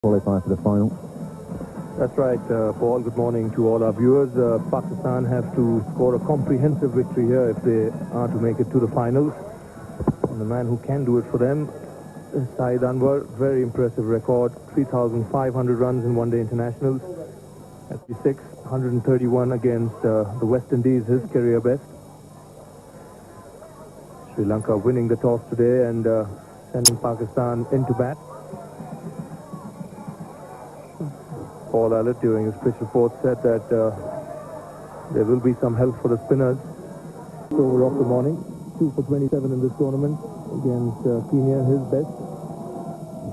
qualify for the final. That's right, Paul. Good morning to all our viewers. Pakistan have to score a comprehensive victory here if they are to make it to the finals. And the man who can do it for them is Shahid. Very impressive record. 3,500 runs in one-day internationals. At 131 against the West Indies, his career best. Sri Lanka winning the toss today and sending Pakistan into bat. Paul Allett, during his pitch report, said that there will be some help for the spinners. Over of the morning, 2 for 27 in this tournament against Kenya, his best.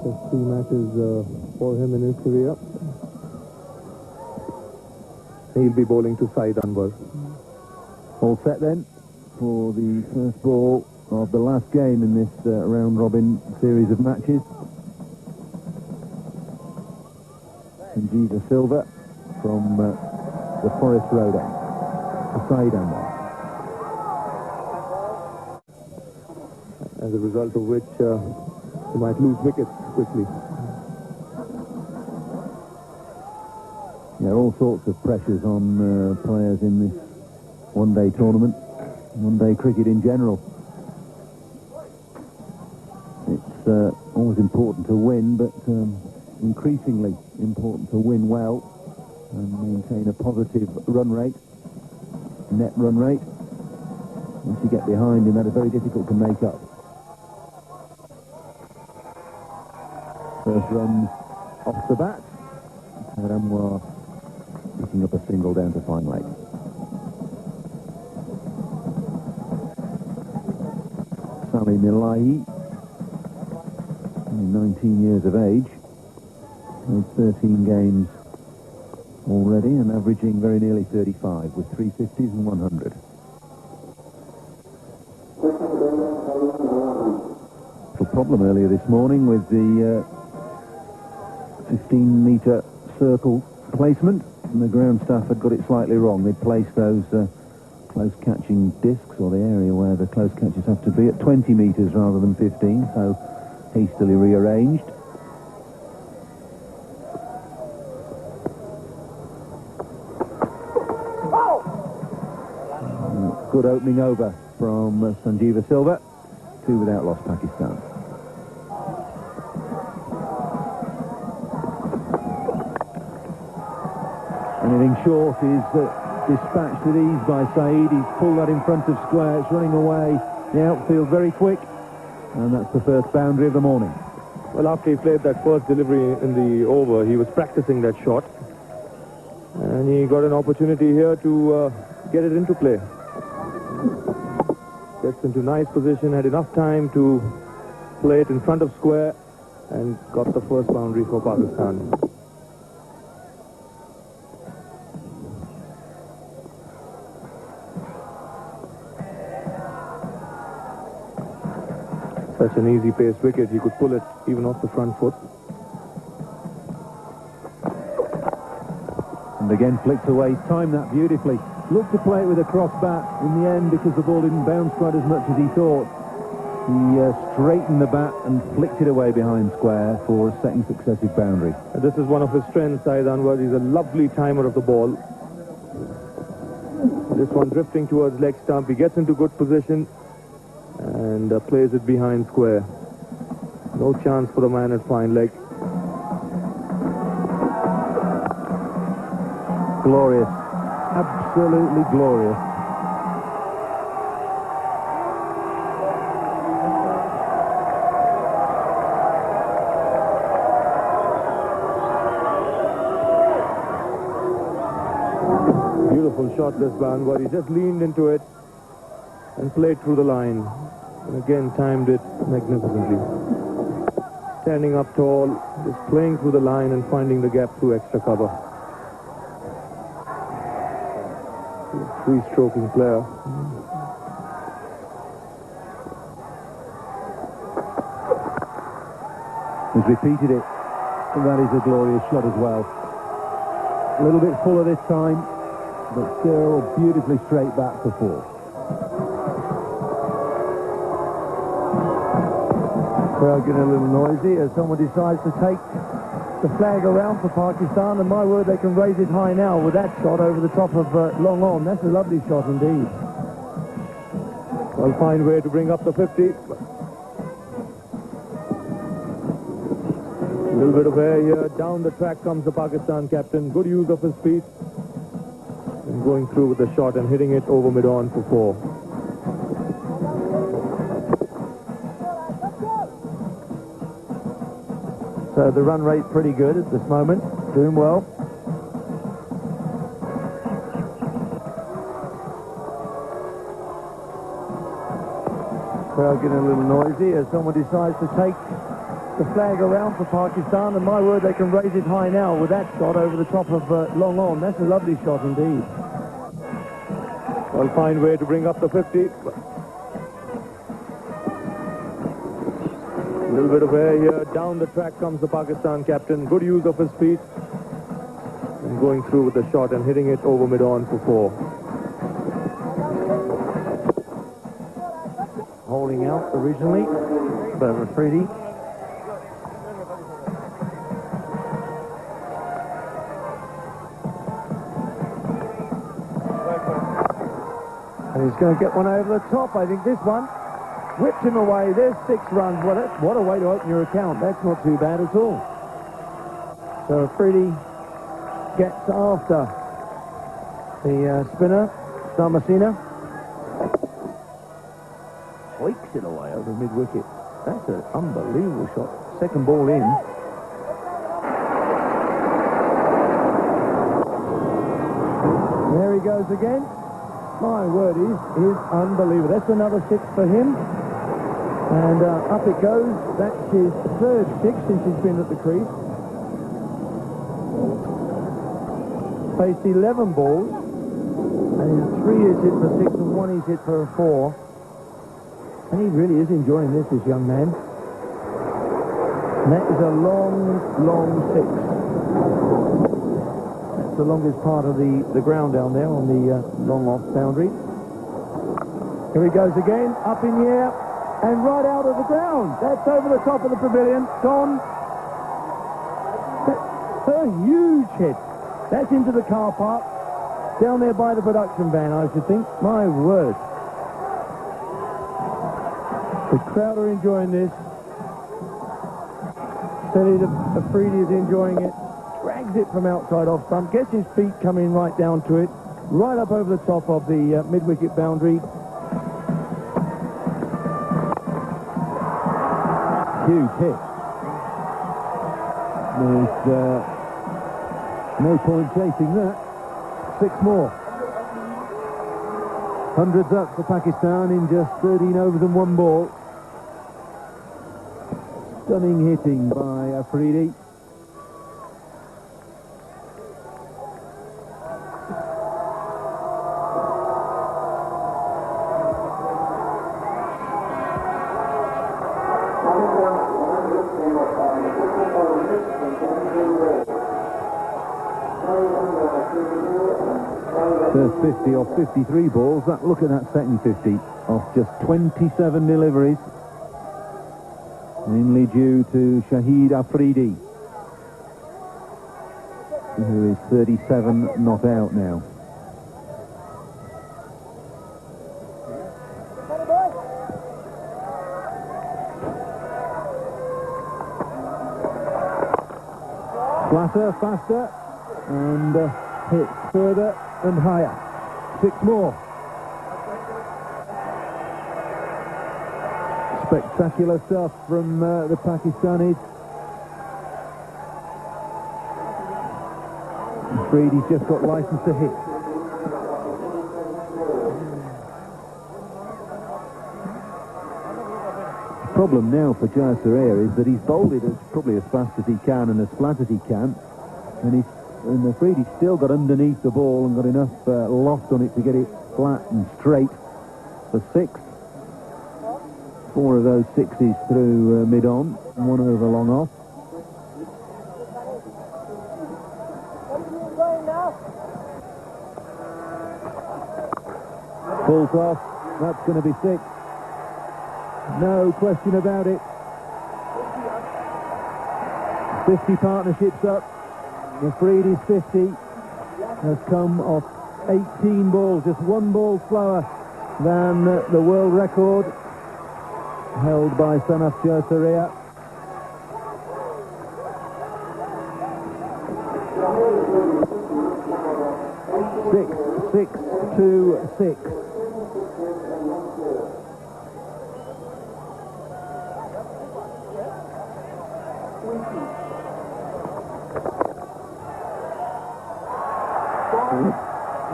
Just 3 matches for him in his career. He'll be bowling to Shahid. All set then for the first ball of the last game in this round-robin series of matches. Sanjeeva Silva from the Forest Road end to Shahid. As a result of which he might lose wickets quickly. There are all sorts of pressures on players in this one-day tournament, one-day cricket in general. It's always important to win, but increasingly important to win well and maintain a positive run rate, net run rate. Once you get behind him, that is very difficult to make up. First runs off the bat. Anwar picking up a single down to fine leg. Sally Milahi, 19 years of age, played 13 games already and averaging very nearly 35 with 350s and 100. A problem earlier this morning with the 15-metre circle placement, and the ground staff had got it slightly wrong. They'd placed those close catching discs, or the area where the close catches have to be, at 20 metres rather than 15, so hastily rearranged. Good opening over from Sanjeeva Silva. 2 without loss, Pakistan. Anything short is dispatched with ease by Shahid. He's pulled that in front of square. It's running away. The outfield very quick. And that's the first boundary of the morning. Well, after he played that first delivery in the over, he was practicing that shot. And he got an opportunity here to get it into play. Gets into nice position, had enough time to play it in front of square, and got the first boundary for Pakistan. Such an easy-paced wicket, he could pull it even off the front foot. And again flicked away, timed that beautifully. Looked to play it with a cross bat in the end because the ball didn't bounce quite as much as he thought. He straightened the bat and flicked it away behind square for a second successive boundary. This is one of his strengths, Shahid. He's a lovely timer of the ball. This one drifting towards leg stump. He gets into good position and plays it behind square. No chance for the man at fine leg. Glorious. Absolutely glorious. Beautiful shot this by Anwar. He just leaned into it and played through the line. And again timed it magnificently. Standing up tall, just playing through the line and finding the gap through extra cover. Free-stroking player. He's repeated it, and that is a glorious shot as well. A little bit fuller this time, but still beautifully straight back for 4. Crowd getting a little noisy as someone decides to take the flag around for Pakistan, and my word, they can raise it high now with that shot over the top of long on. That's a lovely shot indeed. Well, fine way to bring up the 50. A little bit of air here. Down the track comes the Pakistan captain. Good use of his feet. And going through with the shot and hitting it over mid-on for 4. So the run rate pretty good at this moment. Doing well. Crowd getting a little noisy as someone decides to take the flag around for Pakistan, and my word, they can raise it high now with that shot over the top of long on. That's a lovely shot indeed. Well, fine way to bring up the 50. A little bit of air here. Down the track comes the Pakistan captain. Good use of his feet. And going through with the shot and hitting it over mid-on for 4. Holding out originally, but Afridi. And he's going to get one over the top, I think, this one. Whips him away. There's 6 runs. What a way to open your account. That's not too bad at all. So Afridi gets after the spinner, Damasina. Squeaks it away over mid-wicket. That's an unbelievable shot. Second ball in. There he goes again. My word, is unbelievable. That's another 6 for him. And up it goes. That's his 3rd 6 since he's been at the crease. Faced 11 balls. And his 3 is hit for 6 and 1 is hit for 4. And he really is enjoying this young man. And that is a long, long 6. That's the longest part of the ground down there on the long off boundary. Here he goes again, up in the air, and right out of the ground. That's over the top of the pavilion. Gone. That's a huge hit. That's into the car park. Down there by the production van, I should think. My word. The crowd are enjoying this. Shahid Afridi is enjoying it. Drags it from outside off stump. Gets his feet coming right down to it. Right up over the top of the mid-wicket boundary. Huge hit. There's no point chasing that. 6 more. Hundreds up for Pakistan in just 13 overs and 1 ball. Stunning hitting by Afridi. First 50 off 53 balls. Look at that second 50 off just 27 deliveries. Mainly due to Shahid Afridi, who is 37 not out now. Flatter, faster, and hits further and higher. 6 more. Spectacular stuff from the Pakistanis. Afridi's just got license to hit. The problem now for Jayasuriya is that he's bowled it probably as fast as he can and as flat as he can, and Afridi's still got underneath the ball and got enough loft on it to get it flat and straight for 6. 4 of those 6s through mid-on, 1 over long off. Pulls off, that's going to be 6. No question about it. 50 partnerships up. Afridi's 50 has come off 18 balls, just one ball slower than the world record held by Sanaf Jasiria. Six, 2-6.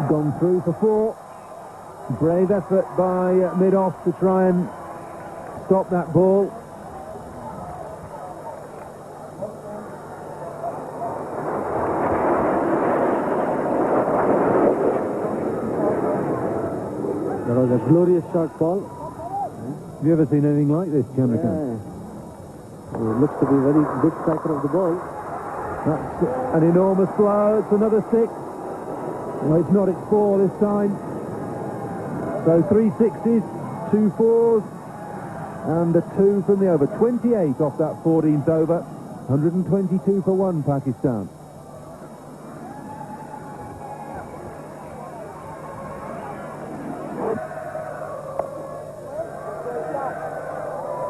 Gone through for 4. Brave effort by mid-off to try and stop that ball. That was a glorious shot, Paul. Have you ever seen anything like this, Chandrakant? Yeah. He looks to be a very good striker of the ball. That's an enormous blow. It's another 6. No, it's not. It's 4 this time. So 3 6s, 2 4s, and a 2 from the over. 28 off that 14th over. 122 for 1, Pakistan.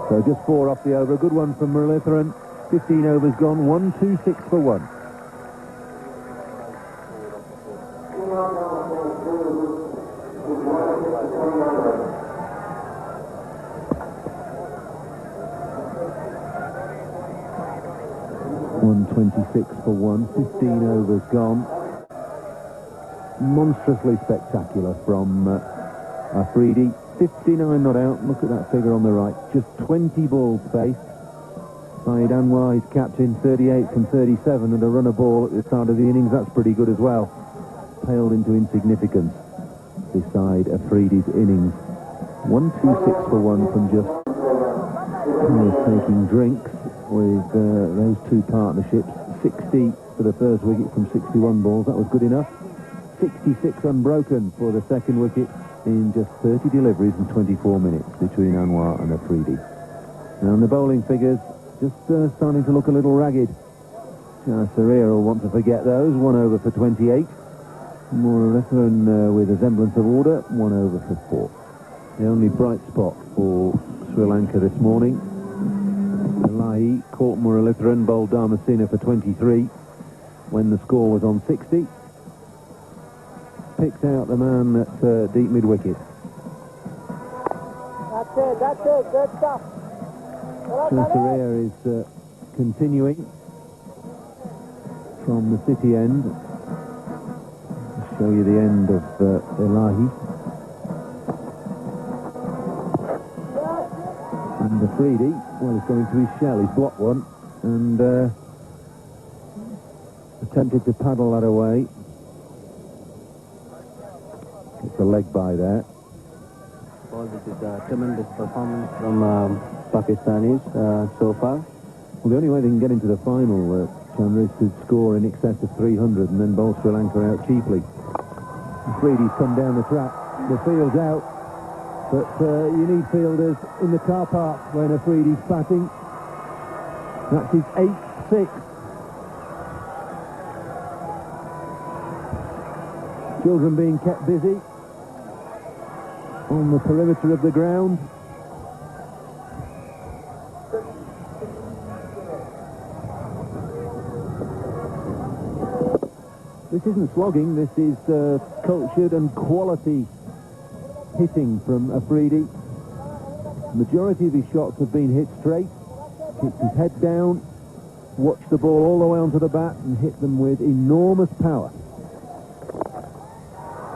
So just 4 off the over. A good one from Muralitharan. 15 overs gone. 126 for 1. For 1, 15 overs gone. Monstrously spectacular from Afridi. 59 not out. Look at that figure on the right. Just 20 balls faced. Shahid Anwar, his captain, 38 from 37, and a run a ball at the start of the innings. That's pretty good as well. Paled into insignificance beside Afridi's innings. 126 for 1 from just taking drinks with those 2 partnerships. 60 for the first wicket from 61 balls. That was good enough. 66 unbroken for the second wicket in just 30 deliveries in 24 minutes between Anwar and Afridi. Now, the bowling figures just starting to look a little ragged. Sarir will want to forget those. 1 over for 28. Muralitharan with a semblance of order. 1 over for 4. The only bright spot for Sri Lanka this morning. Elahi caught Muralitharan, bowled Dharmasena for 23 when the score was on 60. Picked out the man at deep mid-wicket. That's it, good stuff. Sarir is continuing from the city end. I'll show you the end of Elahi. And Afridi, well, he's going to his shell. He's blocked one and attempted to paddle that away. It's a leg by there. Well, this is a tremendous performance from Pakistanis so far. Well, the only way they can get into the final, Chandra, is to score in excess of 300 and then bowl Sri Lanka out cheaply. Afridi's come down the track. The field's out. But you need fielders in the car park when Afridi's batting. That's his 8-6. Children being kept busy on the perimeter of the ground. This isn't slogging, this is cultured and quality hitting from Afridi. Majority of his shots have been hit straight. Keeps his head down, watch the ball all the way onto the bat and hit them with enormous power.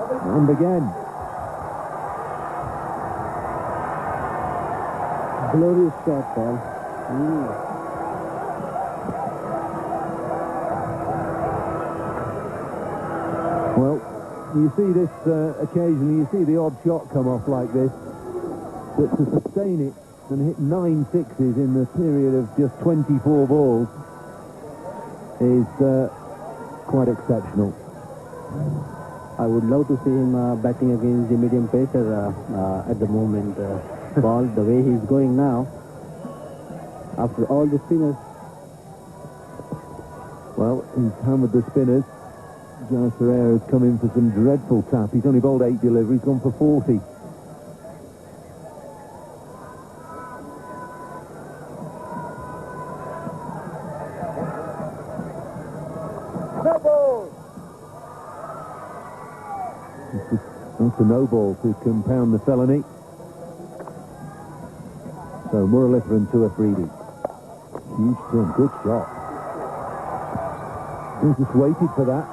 And again. Glorious shot, Paul. Well, you see this occasionally, you see the odd shot come off like this, but to sustain it and hit 9 sixes in the period of just 24 balls is quite exceptional. I would love to see him batting against the medium pacer at the moment. Paul, the way he's going now, after all the spinners Well, he's hammered the spinners. Giles Ferreira's come in for some dreadful tap. He's only bowled 8 deliveries, gone for 40. No ball. That's a no ball to compound the felony. So Muralitharan to Afridi. Huge turn, good shot. He just waited for that.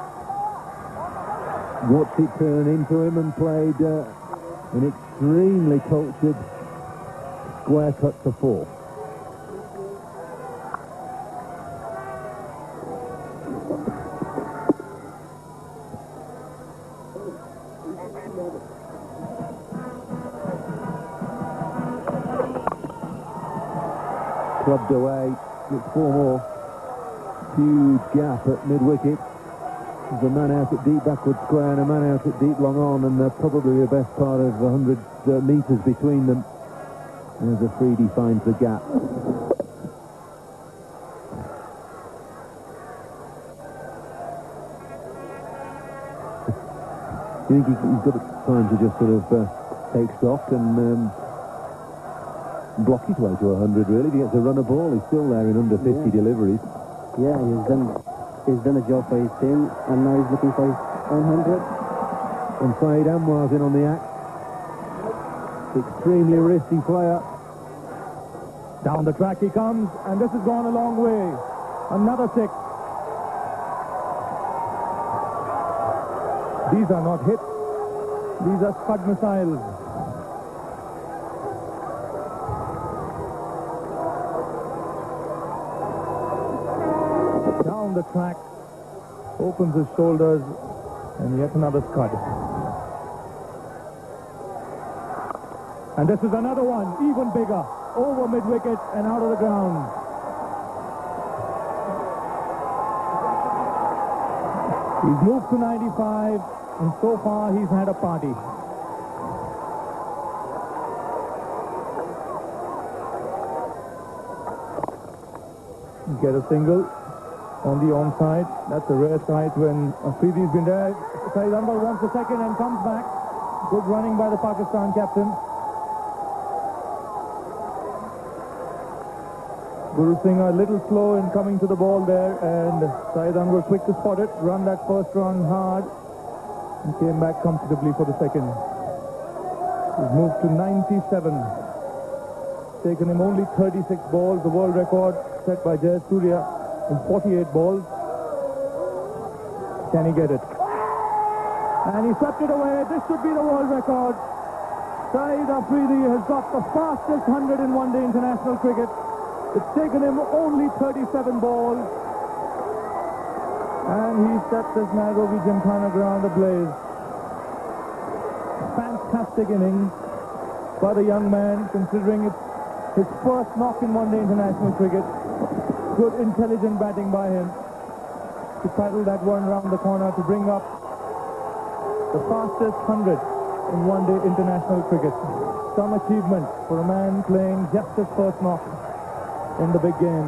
Watched it turn into him and played an extremely cultured square cut for 4. Clubbed away, it's 4 more. Huge gap at mid-wicket. There's a man out at deep backward square and a man out at deep long on, and they're probably the best part of 100 metres between them as Afridi finds the gap. You think he's got time to just sort of take stock and block his way to 100, really? If he gets a runner ball, he's still there in under 50 deliveries. Yeah, he's done a job for his team, and now he's looking for his own 100. And Shahid Anwar's in on the act. Extremely risky player. Down the track he comes, and this has gone a long way. Another 6. These are not hits. These are Scud missiles. Down the track, opens his shoulders, and yet another Scud. And this is another one, even bigger, over mid-wicket and out of the ground. He's moved to 95, and so far he's had a party. Get a single on the onside. That's a rare sight when Afridi's been there. Shahid Anwar wants a second and comes back. Good running by the Pakistan captain. Guru Singh a little slow in coming to the ball there, and Shahid Anwar quick to spot it, run that first run hard, and came back comfortably for the second. He's moved to 97. Taken him only 36 balls, the world record set by Jay Surya in 48 balls. Can he get it? And he swept it away. This should be the world record. Shahid Afridi has got the fastest 100 in one-day international cricket. It's taken him only 37 balls. And he set this Nairobi Gymkhana ground ablaze. Fantastic innings by the young man, considering it's his first knock in one-day international cricket. Good, intelligent batting by him to paddle that one round the corner to bring up the fastest 100 in one-day international cricket. Some achievement for a man playing just his first knock in the big game.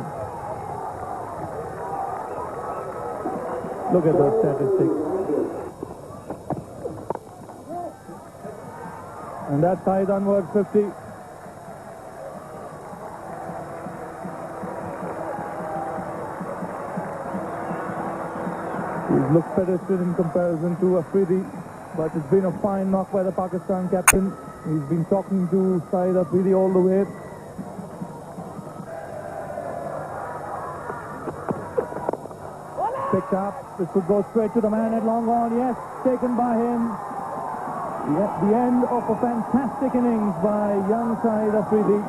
Look at those statistics. And that's Shahid Anwar's 50. He's looked pedestrian in comparison to Afridi, but it's been a fine knock by the Pakistan captain. He's been talking to Shahid Afridi all the way. Picked up. This could go straight to the man at long on. Yes, taken by him. The end of a fantastic innings by young Shahid Afridi.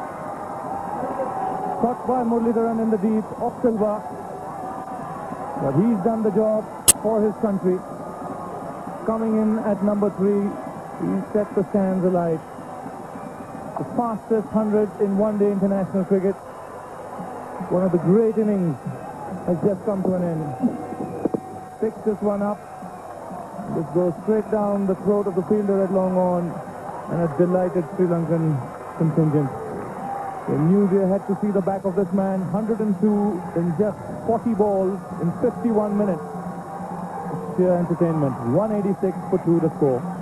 Caught by Muralitharan in the deep, off Silva. But he's done the job for his country. Coming in at number 3, he set the stands alight. The fastest 100 in one-day international cricket. One of the great innings has just come to an end. Picks this one up. This goes straight down the throat of the fielder at long on, and a delighted Sri Lankan contingent. They knew they had to see the back of this man. 102 in just 40 balls in 51 minutes. Sheer entertainment. 186 for 2 to score.